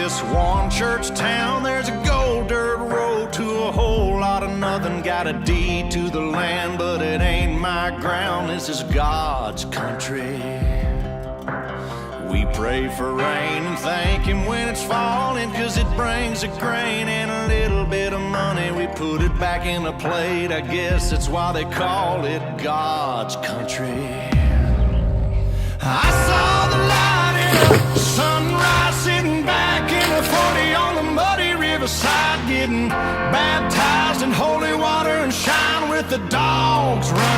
this one church town, there's a gold dirt road to a whole lot of nothing. Got a deed to the land, but it ain't my ground. This is God's country. We pray for rain and thank him when it's falling, 'cause it brings a grain and a little bit of money. We put it back in the plate, I guess that's why they call it God's country. I saw the light in a sunrise, sitting back in a 40 on the muddy riverside, getting baptized in holy water and shine with the dogs running.